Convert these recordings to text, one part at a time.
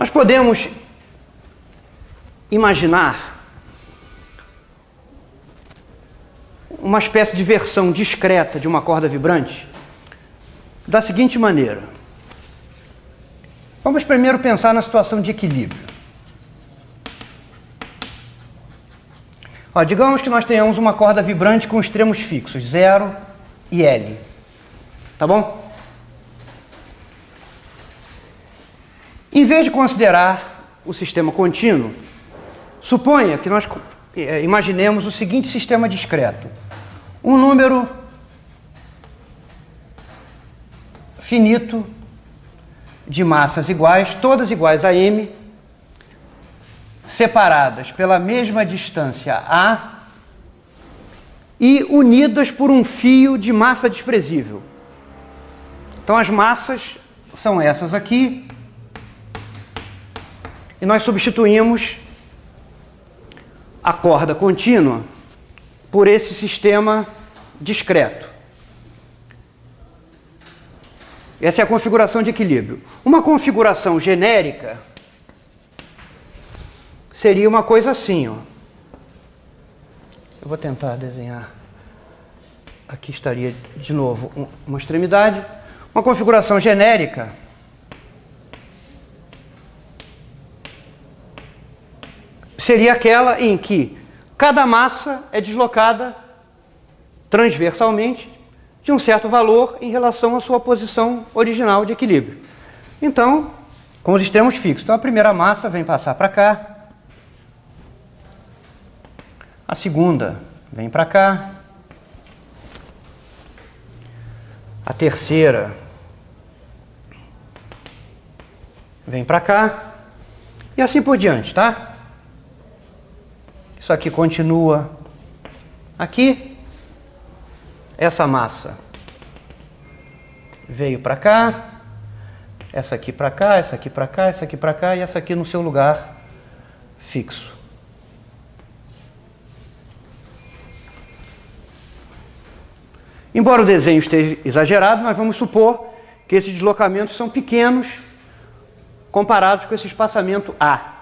Nós podemos imaginar uma espécie de versão discreta de uma corda vibrante da seguinte maneira. Vamos primeiro pensar na situação de equilíbrio. Ó, digamos que nós tenhamos uma corda vibrante com extremos fixos, 0 e L. Tá bom? Em vez de considerar o sistema contínuo, suponha que nós imaginemos o seguinte sistema discreto. Um número finito de massas iguais, todas iguais a m, separadas pela mesma distância a e unidas por um fio de massa desprezível. Então as massas são essas aqui e nós substituímos a corda contínua por esse sistema discreto. Essa é a configuração de equilíbrio. Uma configuração genérica seria uma coisa assim, ó. Eu vou tentar desenhar. Aqui estaria, de novo, uma extremidade. Uma configuração genérica seria aquela em que cada massa é deslocada transversalmente de um certo valor em relação à sua posição original de equilíbrio. Então, com os extremos fixos. Então, a primeira massa vem passar para cá. A segunda vem para cá. A terceira vem para cá. E assim por diante, tá? Isso aqui continua aqui. Essa massa veio para cá. Essa aqui para cá, essa aqui para cá, essa aqui para cá e essa aqui no seu lugar fixo. Embora o desenho esteja exagerado, nós vamos supor que esses deslocamentos são pequenos comparados com esse espaçamento A,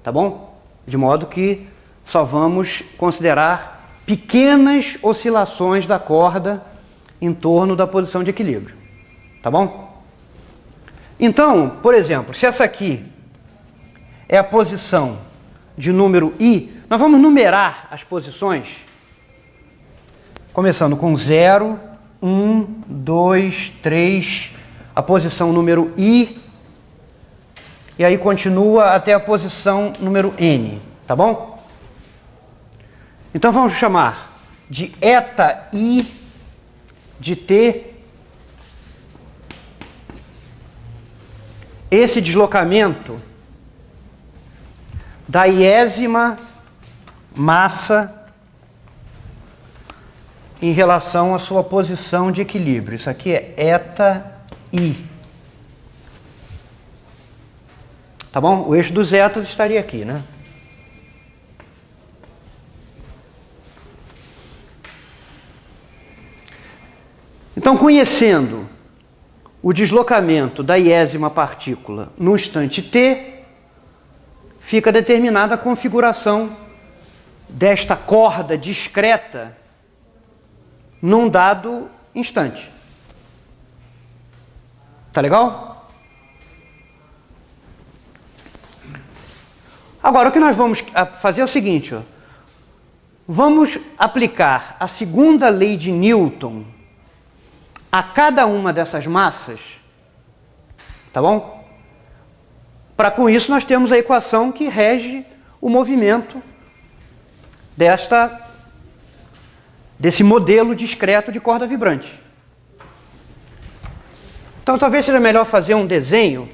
tá bom? De modo que só vamos considerar pequenas oscilações da corda em torno da posição de equilíbrio, tá bom? Então, por exemplo, se essa aqui é a posição de número I, nós vamos numerar as posições, começando com 0, 1, 2, 3, a posição número I, e aí continua até a posição número N, tá bom? Então vamos chamar de eta I de T esse deslocamento da iésima massa em relação à sua posição de equilíbrio. Isso aqui é eta I. Tá bom? O eixo dos etas estaria aqui, né? Então, conhecendo o deslocamento da iésima partícula no instante t, fica determinada a configuração desta corda discreta num dado instante. Tá legal? Agora, o que nós vamos fazer é o seguinte, ó. Vamos aplicar a segunda lei de Newton a cada uma dessas massas, tá bom? Para com isso nós temos a equação que rege o movimento desse modelo discreto de corda vibrante. Então talvez seja melhor fazer um desenho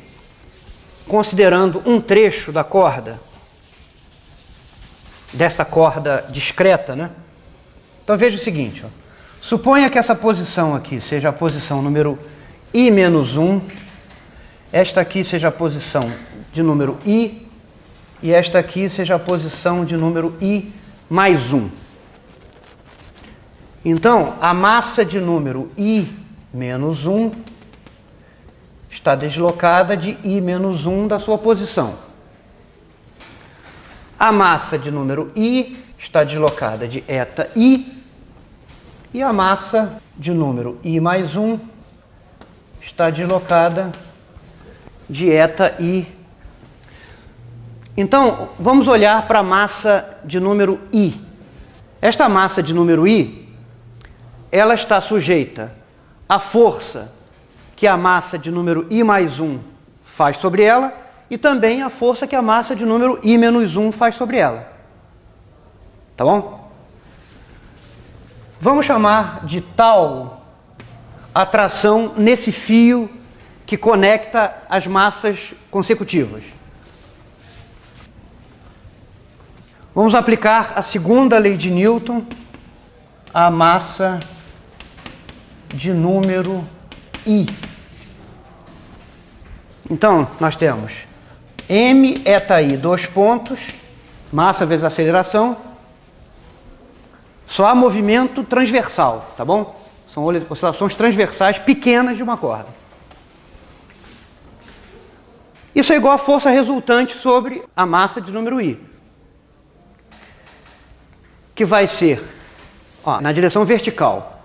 considerando um trecho da corda, dessa corda discreta, né? Então veja o seguinte, ó. Suponha que essa posição aqui seja a posição número I-1, esta aqui seja a posição de número I, e esta aqui seja a posição de número I mais 1. Então, a massa de número I menos 1 está deslocada de I menos 1 da sua posição. A massa de número I está deslocada de eta I. E a massa de número I mais 1 está deslocada de eta I. Então, vamos olhar para a massa de número I. Esta massa de número I, ela está sujeita à força que a massa de número I mais 1 faz sobre ela e também à força que a massa de número I menos 1 faz sobre ela. Tá bom? Vamos chamar de tal atração nesse fio que conecta as massas consecutivas. Vamos aplicar a segunda lei de Newton à massa de número I. Então, nós temos m eta I, dois pontos, massa vezes aceleração. Só há movimento transversal, tá bom? São oscilações transversais pequenas de uma corda. Isso é igual à força resultante sobre a massa de número I, que vai ser, ó, na direção vertical,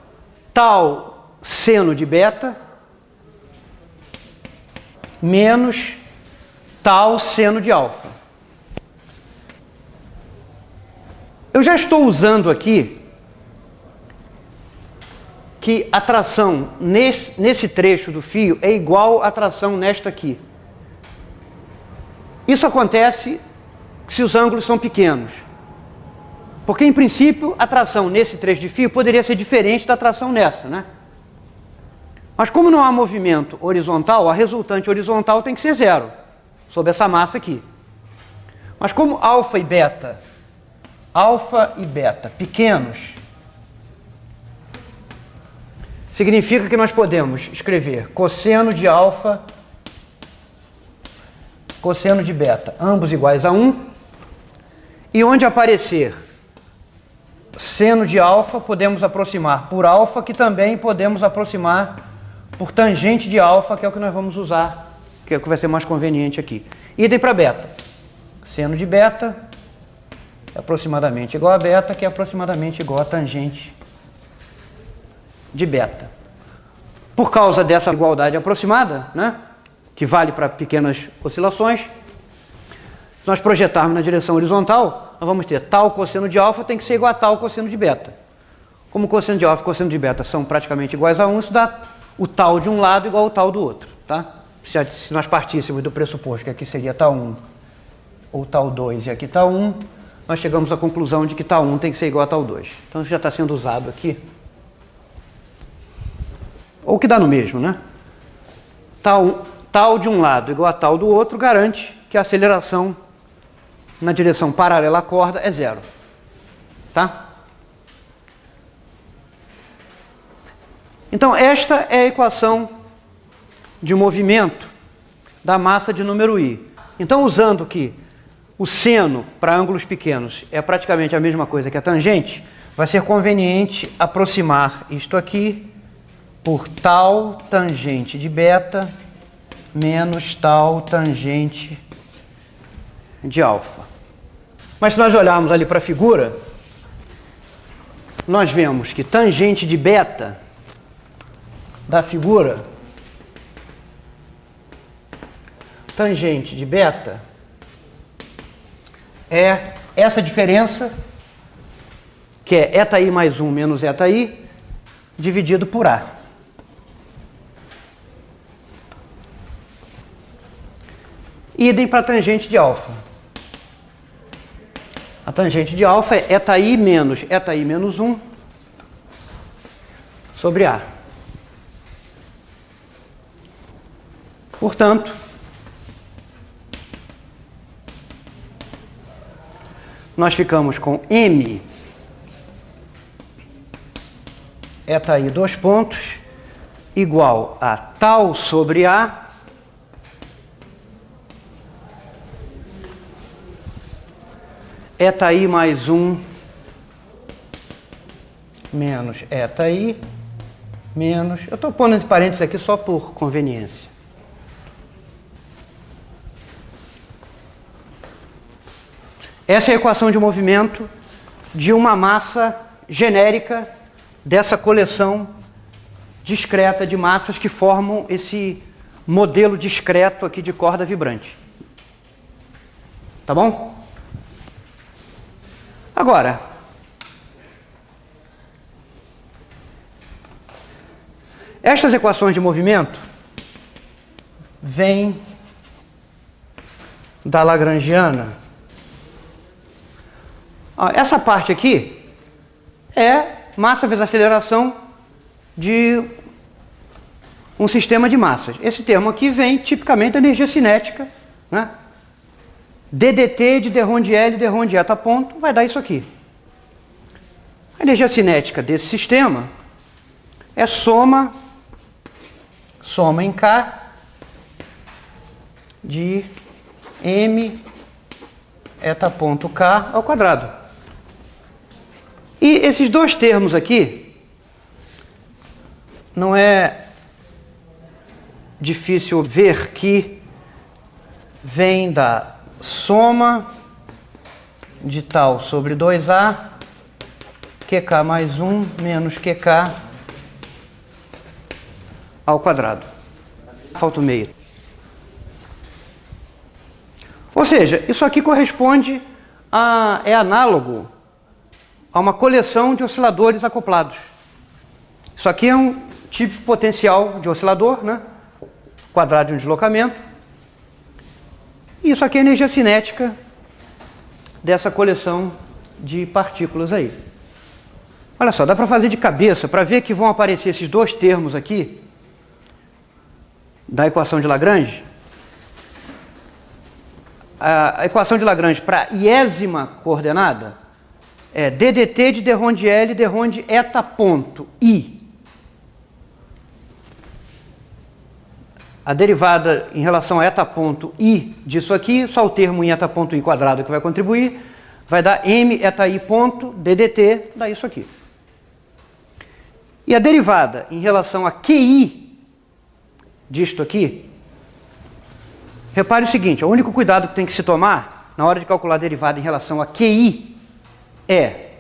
tal seno de beta menos tal seno de alfa. Eu já estou usando aqui que a tração nesse trecho do fio é igual à tração nesta aqui. Isso acontece se os ângulos são pequenos. Porque, em princípio, a tração nesse trecho de fio poderia ser diferente da tração nessa, né? Mas como não há movimento horizontal, a resultante horizontal tem que ser zero, sobre essa massa aqui. Mas como alfa e beta pequenos, significa que nós podemos escrever cosseno de alfa, cosseno de beta, ambos iguais a 1, e onde aparecer seno de alfa, podemos aproximar por alfa, que também podemos aproximar por tangente de alfa, que é o que nós vamos usar, que é o que vai ser mais conveniente aqui. Idem para beta. Seno de beta é aproximadamente igual a beta, que é aproximadamente igual a tangente de beta. Por causa dessa igualdade aproximada, né, que vale para pequenas oscilações, se nós projetarmos na direção horizontal, nós vamos ter tal cosseno de alfa tem que ser igual a tal cosseno de beta. Como cosseno de alfa e cosseno de beta são praticamente iguais a 1, isso dá o tal de um lado igual ao tal do outro. Tá? Se nós partíssemos do pressuposto que aqui seria tal 1 ou tal 2 e aqui tal 1, nós chegamos à conclusão de que tal 1 tem que ser igual a tal 2. Então isso já está sendo usado aqui. Ou que dá no mesmo, né? Tal de um lado igual a tal do outro garante que a aceleração na direção paralela à corda é zero. Tá? Então, esta é a equação de movimento da massa de número I. Então, usando que o seno para ângulos pequenos é praticamente a mesma coisa que a tangente, vai ser conveniente aproximar isto aqui por tal tangente de beta menos tal tangente de alfa. Mas se nós olharmos ali para a figura, nós vemos que tangente de beta da figura, tangente de beta é essa diferença, que é eta I mais 1 menos eta I, dividido por A. Idem para a tangente de alfa. A tangente de alfa é eta I menos 1 sobre A. Portanto, nós ficamos com M eta I, dois pontos, igual a tal sobre A eta I mais 1 menos eta I menos... Eu estou pondo entre parênteses aqui só por conveniência. Essa é a equação de movimento de uma massa genérica dessa coleção discreta de massas que formam esse modelo discreto aqui de corda vibrante. Tá bom? Agora, estas equações de movimento vêm da Lagrangiana. Essa parte aqui é massa vezes aceleração de um sistema de massas. Esse termo aqui vem tipicamente da energia cinética, né? DDT de d rho de L, d rho de eta ponto, vai dar isso aqui. A energia cinética desse sistema é soma em K de M eta ponto K ao quadrado. E esses dois termos aqui, não é difícil ver que vem da soma de tal sobre 2A, QK mais 1 menos QK ao quadrado. Falta o meio. Ou seja, isso aqui corresponde é análogo a uma coleção de osciladores acoplados. Isso aqui é um tipo potencial de oscilador, né? Quadrado de um deslocamento. E isso aqui é a energia cinética dessa coleção de partículas aí. Olha só, dá para fazer de cabeça, para ver que vão aparecer esses dois termos aqui da equação de Lagrange. A equação de Lagrange para iésima coordenada é ddt de d rho de L, d rho de eta ponto I. A derivada em relação a eta ponto I disso aqui, só o termo em eta ponto I quadrado que vai contribuir, vai dar m eta I ponto ddt, dá isso aqui. E a derivada em relação a QI disto aqui, repare o seguinte, o único cuidado que tem que se tomar na hora de calcular a derivada em relação a QI é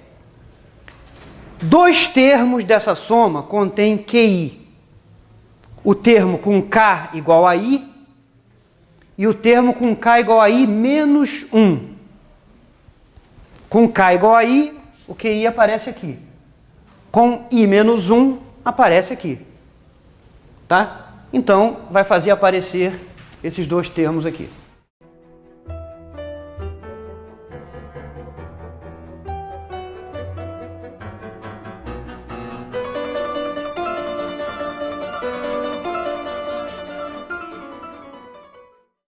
dois termos dessa soma contêm QI. O termo com K igual a I e o termo com K igual a I menos 1. Com K igual a I, o QI aparece aqui. Com I menos 1, aparece aqui. Tá? Então, vai fazer aparecer esses dois termos aqui.